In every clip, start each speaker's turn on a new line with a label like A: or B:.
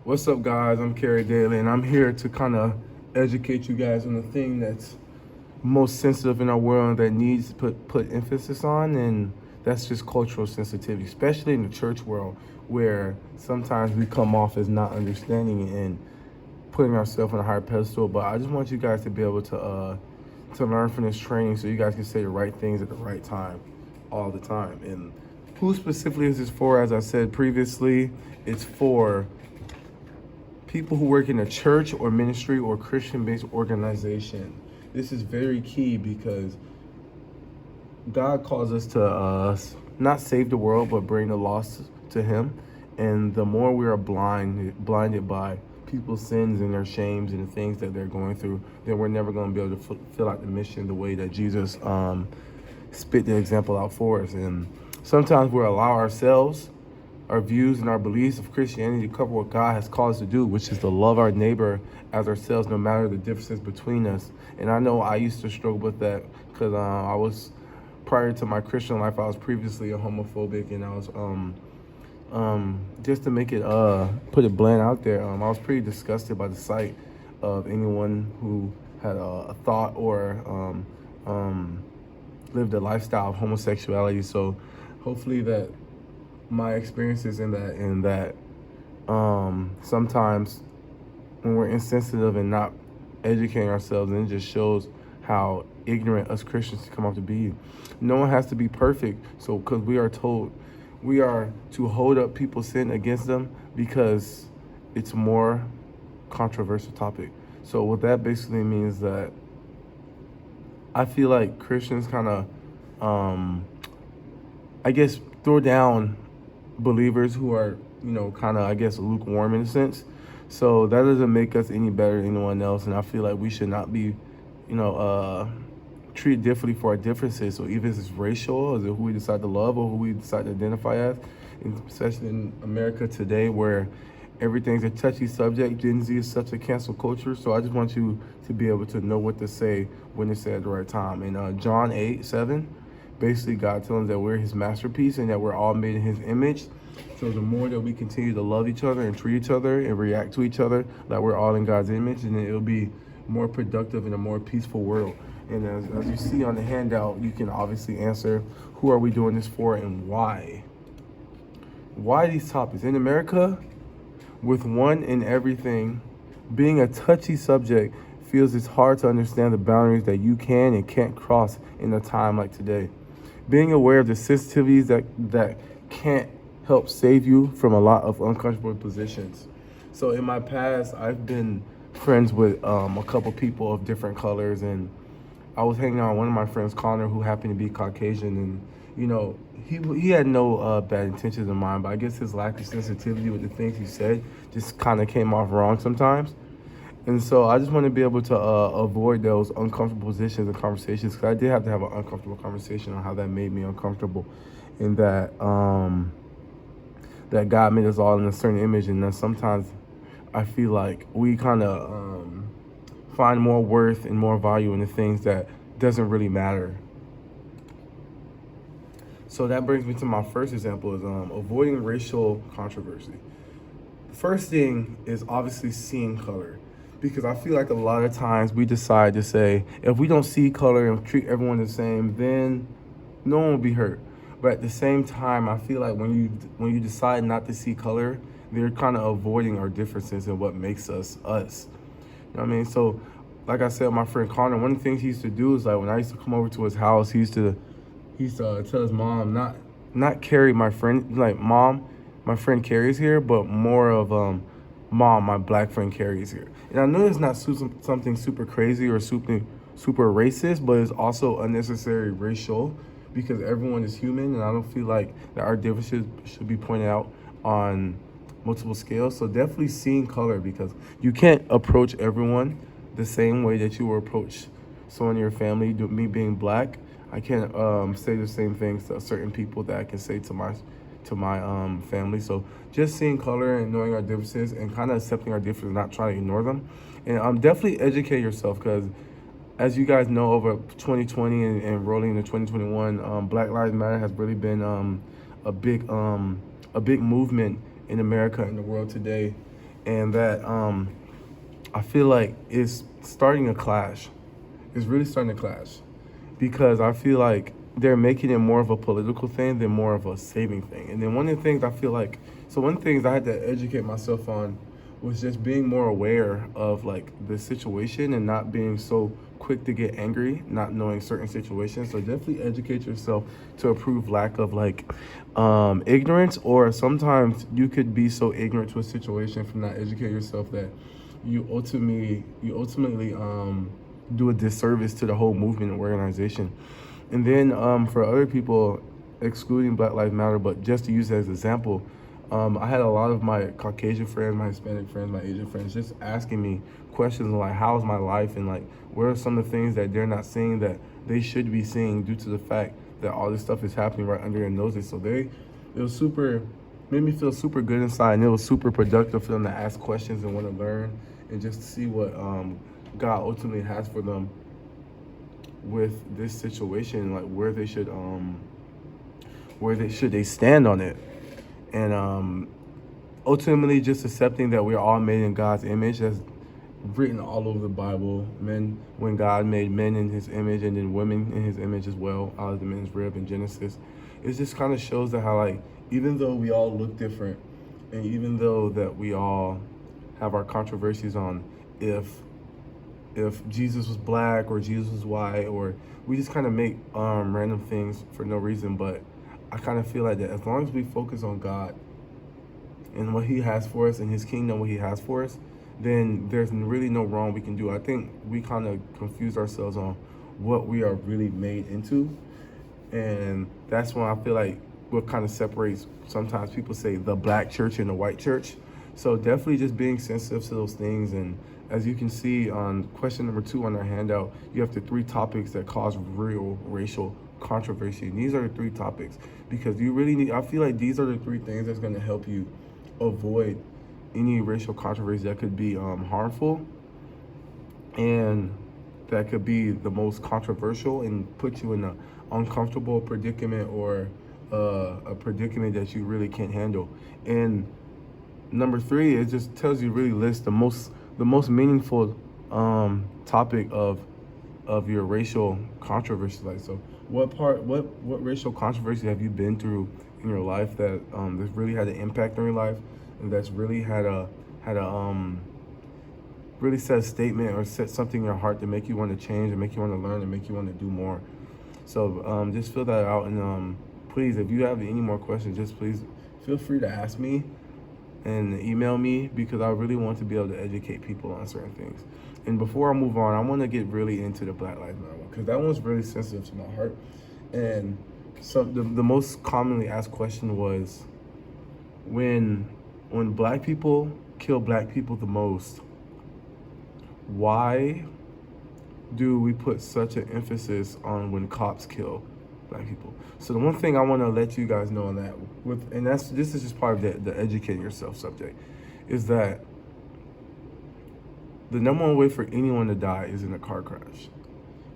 A: What's up, guys? I'm Kerry Daly, and I'm here to kind of educate you guys on the thing that's most sensitive in our world that needs to put emphasis on, and that's just cultural sensitivity, especially in the church world, where sometimes we come off as not understanding and putting ourselves on a higher pedestal. But I just want you guys to be able to learn from this training, so you guys can say the right things at the right time, all the time. And who specifically is this for? As I said previously, it's for people who work in a church or ministry or Christian-based organization. This is very key because God calls us to not save the world, but bring the lost to Him. And the more we are blinded by people's sins and their shames and the things that they're going through, then we're never going to be able to fill out the mission the way that Jesus spit the example out for us. And sometimes we allow ourselves, our views and our beliefs of Christianity to cover what God has called us to do, which is to love our neighbor as ourselves, no matter the differences between us. And I know I used to struggle with that because I was, prior to my Christian life, I was previously a homophobic, and I was just to make it put it bland out there, I was pretty disgusted by the sight of anyone who had a thought or lived a lifestyle of homosexuality. So hopefully that my experiences in that sometimes when we're insensitive and not educating ourselves, and it just shows how ignorant us Christians come out to be. No one has to be perfect, so because we are told we are to hold up people's sin against them because it's more controversial topic. So what that basically means that I feel like Christians kind of I guess throw down believers who are, kind of, I guess, lukewarm in a sense. So that doesn't make us any better than anyone else. And I feel like we should not be, treated differently for our differences. So even if it's racial, is it who we decide to love or who we decide to identify as, and especially in America today where everything's a touchy subject. Gen Z is such a cancel culture. So I just want you to be able to know what to say when to say it at the right time. And John 8:7, basically God telling us that we're His masterpiece and that we're all made in His image. So the more that we continue to love each other and treat each other and react to each other like we're all in God's image, and it'll be more productive and a more peaceful world. And as you see on the handout, you can obviously answer, who are we doing this for and why? Why these topics? In America, with one in everything being a touchy subject, feels it's hard to understand the boundaries that you can and can't cross in a time like today. Being aware of the sensitivities that can't help save you from a lot of uncomfortable positions. So in my past, I've been friends with a couple people of different colors, and I was hanging out with one of my friends, Connor, who happened to be Caucasian, and he had no bad intentions in mind, but I guess his lack of sensitivity with the things he said just kind of came off wrong sometimes. And so I just want to be able to avoid those uncomfortable positions and conversations, because I did have to have an uncomfortable conversation on how that made me uncomfortable, and that God made us all in a certain image, and then sometimes I feel like we kind of find more worth and more value in the things that doesn't really matter. So that brings me to my first example, is avoiding racial controversy. The first thing is obviously seeing color, because I feel like a lot of times we decide to say, if we don't see color and treat everyone the same, then no one will be hurt. But at the same time, I feel like when you decide not to see color, they're kind of avoiding our differences and what makes us us. You know what I mean? So, like I said, my friend Connor, one of the things he used to do is, like, when I used to come over to his house, he used to tell his mom, not Carrie, my friend, like, Mom, my friend Carrie's here, but more of Mom, my black friend Carrie's here. And I know it's not something super crazy or super racist, but it's also unnecessary racial, because everyone is human, and I don't feel like that our differences should be pointed out on multiple scales. So definitely seeing color, because you can't approach everyone the same way that you will approach someone in your family. Me being black, I can't say the same things to certain people that I can say to my family. So just seeing color and knowing our differences and kind of accepting our differences, not trying to ignore them. And definitely educate yourself, because as you guys know, over 2020 and rolling into 2021, Black Lives Matter has really been a big movement in America and the world today. and that I feel like it's starting a clash. It's really starting to clash because I feel like they're making it more of a political thing than more of a saving thing. And then one of the things I feel like, so one of the things I had to educate myself on was just being more aware of like the situation and not being so quick to get angry, not knowing certain situations. So definitely educate yourself to a prove lack of like ignorance, or sometimes you could be so ignorant to a situation from not educating yourself that you ultimately do a disservice to the whole movement and organization. And then for other people, excluding Black Lives Matter, but just to use it as an example, I had a lot of my Caucasian friends, my Hispanic friends, my Asian friends just asking me questions like, how's my life? And like, what are some of the things that they're not seeing that they should be seeing due to the fact that all this stuff is happening right under their noses? So it was super, made me feel super good inside, and it was super productive for them to ask questions and want to learn and just to see what God ultimately has for them with this situation, like where they stand on it, and ultimately just accepting that we're all made in God's image. That's written all over the Bible. Men, when God made men in His image, and then women in His image as well, out of the men's rib in Genesis, it just kind of shows that how like even though we all look different, and even though that we all have our controversies on if Jesus was black or Jesus was white, or we just kind of make random things for no reason. But I kind of feel like that as long as we focus on God and what He has for us and His kingdom, what He has for us, then there's really no wrong we can do. I think we kind of confuse ourselves on what we are really made into, and that's when I feel like what kind of separates, sometimes people say, the black church and the white church. So definitely just being sensitive to those things. And as you can see on question number 2 on our handout, you have the 3 topics that cause real racial controversy. And these are the 3 topics because you really need, I feel like these are the 3 things that's going to help you avoid any racial controversy that could be harmful and that could be the most controversial and put you in an uncomfortable predicament, or a predicament that you really can't handle. And number 3, it just tells you, really list the most meaningful topic of your racial controversy. Like, so what racial controversy have you been through in your life that that's really had an impact on your life, and that's really had a really set a statement or set something in your heart to make you want to change and make you want to learn and make you want to do more. So just fill that out, and please, if you have any more questions, just please feel free to ask me and email me, because I really want to be able to educate people on certain things. And before I move on, I want to get really into the Black Lives Matter one, because that one's really sensitive to my heart. And so the most commonly asked question was, when black people kill black people the most, why do we put such an emphasis on when cops kill black people? So the one thing I want to let you guys know on that, this is just part of the educating yourself subject, is that the number one way for anyone to die is in a car crash.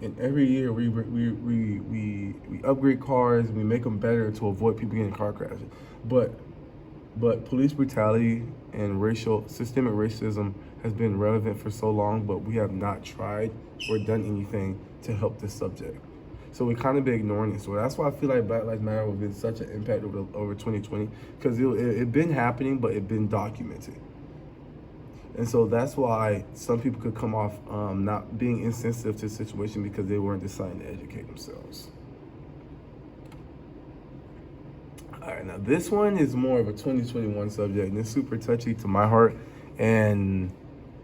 A: And every year we upgrade cars and we make them better to avoid people getting car crashes. But police brutality and systemic racism has been relevant for so long, but we have not tried or done anything to help this subject. So we kind of been ignoring it. So that's why I feel like Black Lives Matter has been such an impact over 2020, because it been happening, but it been documented. And so that's why some people could come off not being insensitive to the situation, because they weren't deciding to educate themselves. All right, now this one is more of a 2021 subject, and it's super touchy to my heart and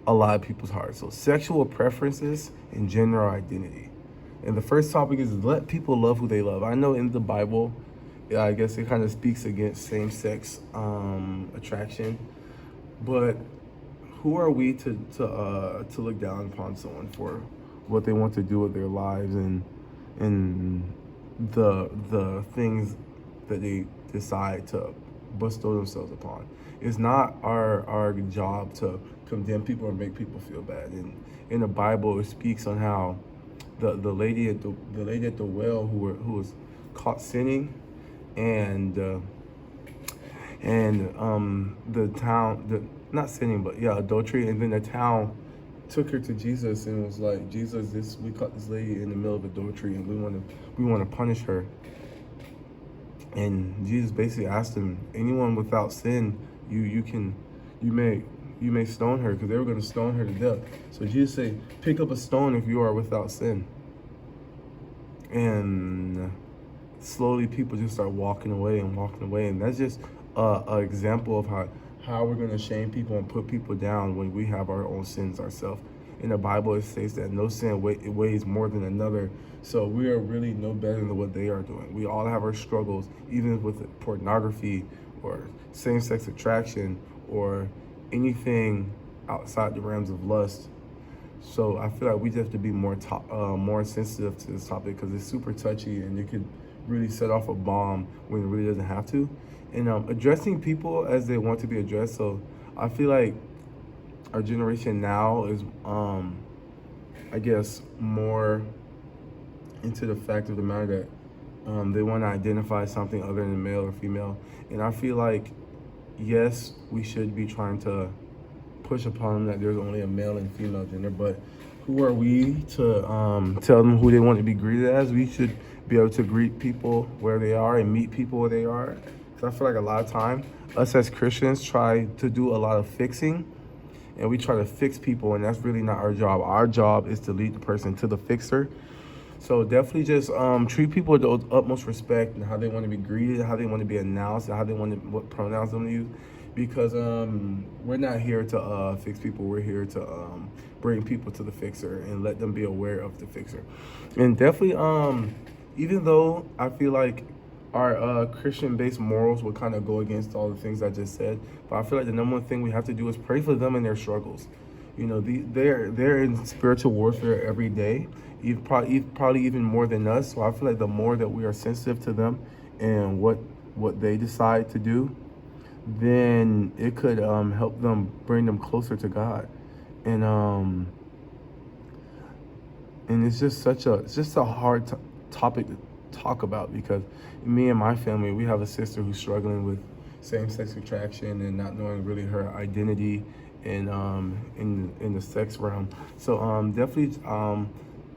A: a lot of people's hearts. So sexual preferences and gender identity. And the first topic is let people love who they love. I know in the Bible, I guess it kind of speaks against same-sex attraction, but who are we to look down upon someone for what they want to do with their lives and the things that they decide to bestow themselves upon? It's not our job to condemn people or make people feel bad. And in the Bible, it speaks on how the lady at the well who was caught sinning, and not sinning, but yeah, adultery. And then the town took her to Jesus and was like, Jesus, we caught this lady in the middle of adultery, and we want to punish her. And Jesus basically asked him, anyone without sin, you may stone her, because they were going to stone her to death. So Jesus said, pick up a stone if you are without sin. And slowly people just start walking away, and that's just an example of how we're going to shame people and put people down when we have our own sins ourselves. In the Bible, it states that no sin weighs more than another. So we are really no better than what they are doing. We all have our struggles, even with pornography or same-sex attraction or anything outside the realms of lust. So I feel like we just have to be more sensitive to this topic, because it's super touchy and it could really set off a bomb when it really doesn't have to. And addressing people as they want to be addressed. So I feel like our generation now is, I guess, more into the fact of the matter that they want to identify something other than male or female. And I feel like, yes, we should be trying to push upon them that there's only a male and female gender, but who are we to tell them who they want to be greeted as? We should be able to greet people where they are and meet people where they are. Because I feel like a lot of time, us as Christians try to do a lot of fixing, and we try to fix people, and that's really not our job. Our job is to lead the person to the fixer. So definitely just treat people with the utmost respect and how they want to be greeted, how they want to be announced, and how they want to, what pronouns they want to use. Because we're not here to fix people. We're here to bring people to the fixer and let them be aware of the fixer. And definitely, even though I feel like our Christian-based morals would kind of go against all the things I just said, but I feel like the number one thing we have to do is pray for them in their struggles. You know, they're in spiritual warfare every day, probably even more than us. So I feel like the more that we are sensitive to them and what they decide to do, then it could help them, bring them closer to God. And it's just a hard topic to talk about, because me and my family, we have a sister who's struggling with same-sex attraction and not knowing really her identity in the sex realm. So definitely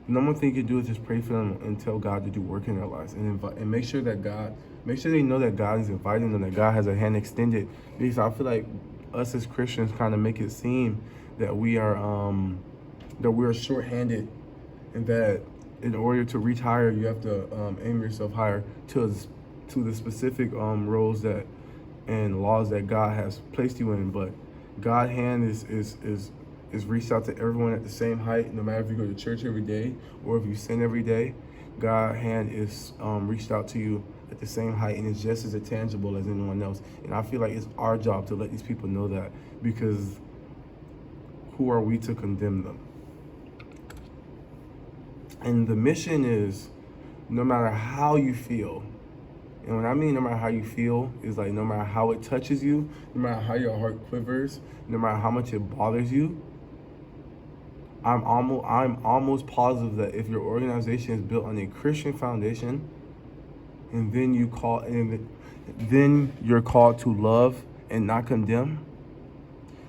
A: number one thing you can do is just pray for them and tell God to do work in their lives, and make sure they know that God is inviting them, that God has a hand extended. Because I feel like us as Christians kind of make it seem that we are short-handed, and that in order to reach higher, you have to aim yourself higher to the specific roles that and laws that God has placed you in. But God's hand is reached out to everyone at the same height, no matter if you go to church every day or if you sin every day. God's hand is reached out to you at the same height, and it's just as tangible as anyone else. And I feel like it's our job to let these people know that, because who are we to condemn them? And the mission is, no matter how you feel, and when I mean no matter how you feel, is like no matter how it touches you, no matter how your heart quivers, no matter how much it bothers you, I'm almost positive that if your organization is built on a Christian foundation, and then you're called to love and not condemn.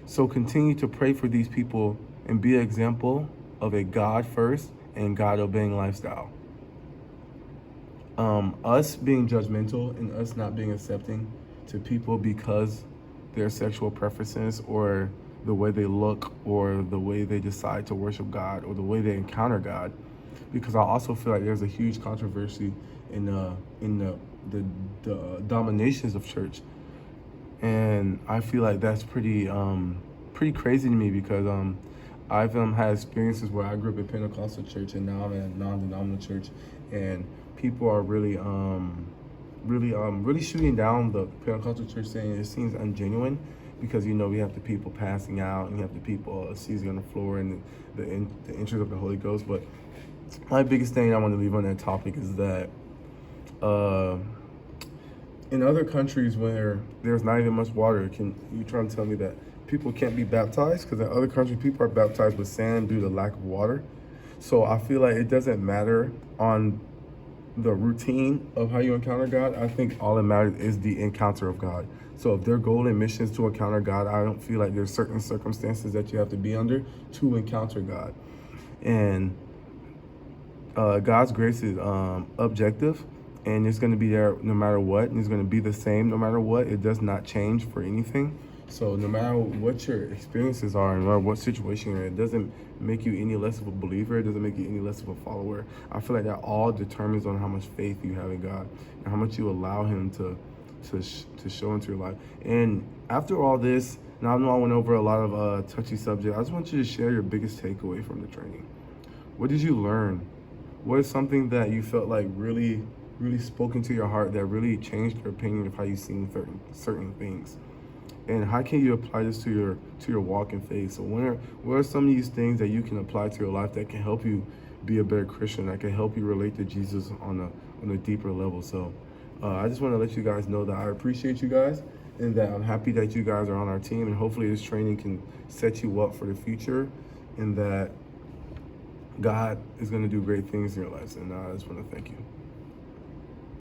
A: So continue to pray for these people and be an example of a God first and God obeying lifestyle. Us being judgmental and us not being accepting to people because their sexual preferences or the way they look or the way they decide to worship God or the way they encounter God. Because I also feel like there's a huge controversy in the dominations of church, and I feel like that's pretty crazy to me, because I've had experiences where I grew up in Pentecostal church and now I'm in a non-denominational church, and people are really shooting down the Pentecostal church, saying it seems ungenuine, because we have the people passing out and you have the people seizing on the floor and the entrance of the Holy Ghost. But my biggest thing I want to leave on that topic is that in other countries where there's not even much water, you trying to tell me that people can't be baptized? Because in other countries, people are baptized with sand due to lack of water. So I feel like it doesn't matter on the routine of how you encounter God. I think all that matters is the encounter of God. So if their goal and mission is to encounter God, I don't feel like there's certain circumstances that you have to be under to encounter God. And God's grace is objective, and it's going to be there no matter what, and it's going to be the same no matter what. It does not change for anything. So no matter what your experiences are and no matter what situation you're in, it doesn't make you any less of a believer. It doesn't make you any less of a follower. I feel like that all determines on how much faith you have in God and how much you allow Him to show into your life. And after all this, now I know I went over a lot of touchy subjects. I just want you to share your biggest takeaway from the training. What did you learn? What is something that you felt like really spoke into your heart, that really changed your opinion of how you see certain things? And how can you apply this to your walk in faith? So what are some of these things that you can apply to your life that can help you be a better Christian, that can help you relate to Jesus on a deeper level? So I just want to let you guys know that I appreciate you guys, and that I'm happy that you guys are on our team, and hopefully this training can set you up for the future, and that God is going to do great things in your lives. And I just want to thank you.